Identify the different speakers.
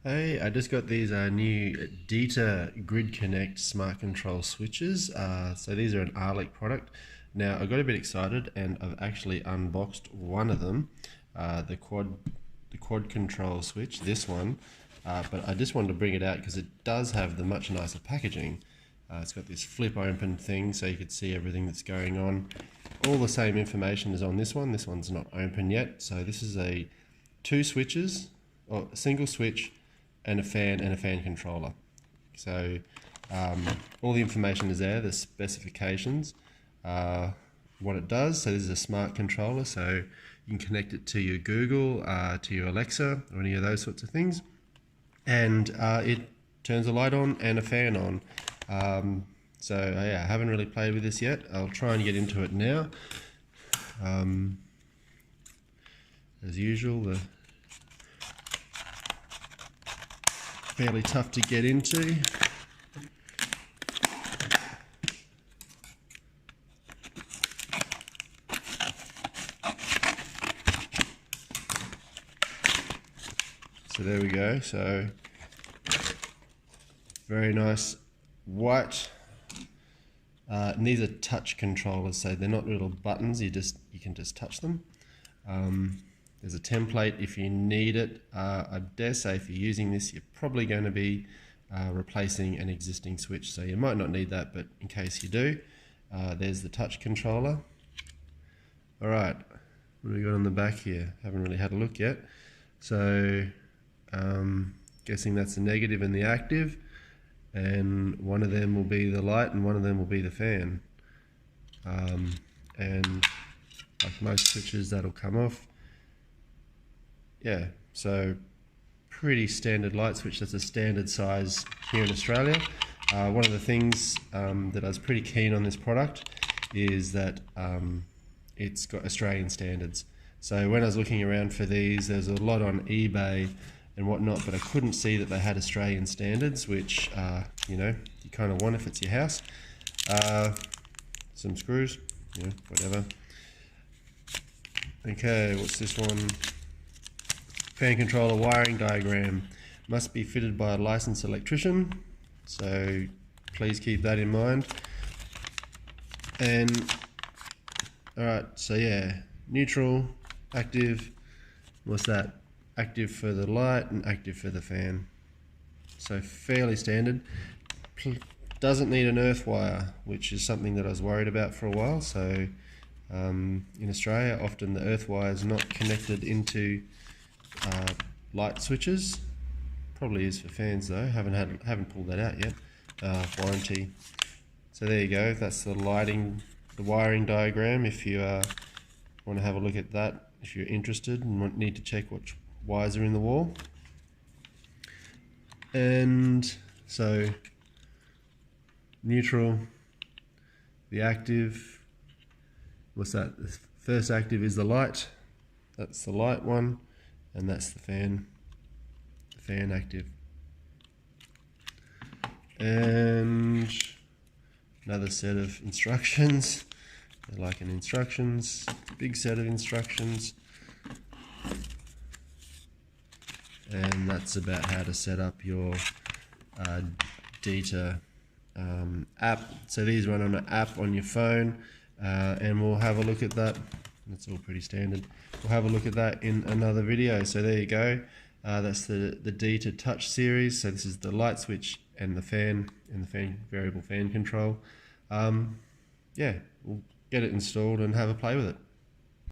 Speaker 1: Hey, I just got these new Deta Grid Connect smart control switches. So these are an Arlic product. Now I got a bit excited and I've actually unboxed one of them, the quad control switch, this one. But I just wanted to bring it out because it does have the much nicer packaging. It's got this flip open thing so you could see everything that's going on. All the same information is on this one. This one's not open yet. So this is two switches, or a single switch, and a fan controller. So all the information is there, the specifications, what it does. So this is a smart controller, so you can connect it to your Google, to your Alexa, or any of those sorts of things. And it turns a light on and a fan on. So yeah, I haven't really played with this yet. I'll try and get into it now. As usual, fairly tough to get into. So there we go. So very nice white. And these are touch controllers, so they're not little buttons. You can just touch them. There's a template if you need it. I dare say if you're using this, you're probably going to be replacing an existing switch, so you might not need that, but in case you do, there's the touch controller. Alright, what do we got on the back here? Haven't really had a look yet. So, guessing that's the negative and the active, and one of them will be the light and one of them will be the fan. And like most switches, that'll come off. Yeah, so pretty standard light switch. That's a standard size here in Australia. One of the things that I was pretty keen on this product is that it's got Australian standards. So when I was looking around for these, there's a lot on eBay and whatnot, but I couldn't see that they had Australian standards, which you know, you kind of want if it's your house. Some screws, you know, whatever. Okay, what's this one? Fan controller wiring diagram. Must be fitted by a licensed electrician, so please keep that in mind. And alright, so yeah, neutral, active, what's that? Active for the light and active for the fan. So fairly standard. Doesn't need an earth wire, which is something that I was worried about for a while. So in Australia, often the earth wire is not connected into light switches. Probably is for fans though. Haven't pulled that out yet. Warranty. So there you go. That's the wiring diagram. If you want to have a look at that, if you're interested and need to check which wires are in the wall. And so neutral, the active. What's that? The first active is the light. That's the light one. And that's the fan active. And another set of instructions. They're like an instructions, big set of instructions. And that's about how to set up your Deta app. So these run on an app on your phone, and we'll have a look at that. That's all pretty standard. We'll have a look at that in another video. So there you go. That's the Deta Touch series. So this is the light switch and the fan variable fan control. Yeah, we'll get it installed and have a play with it.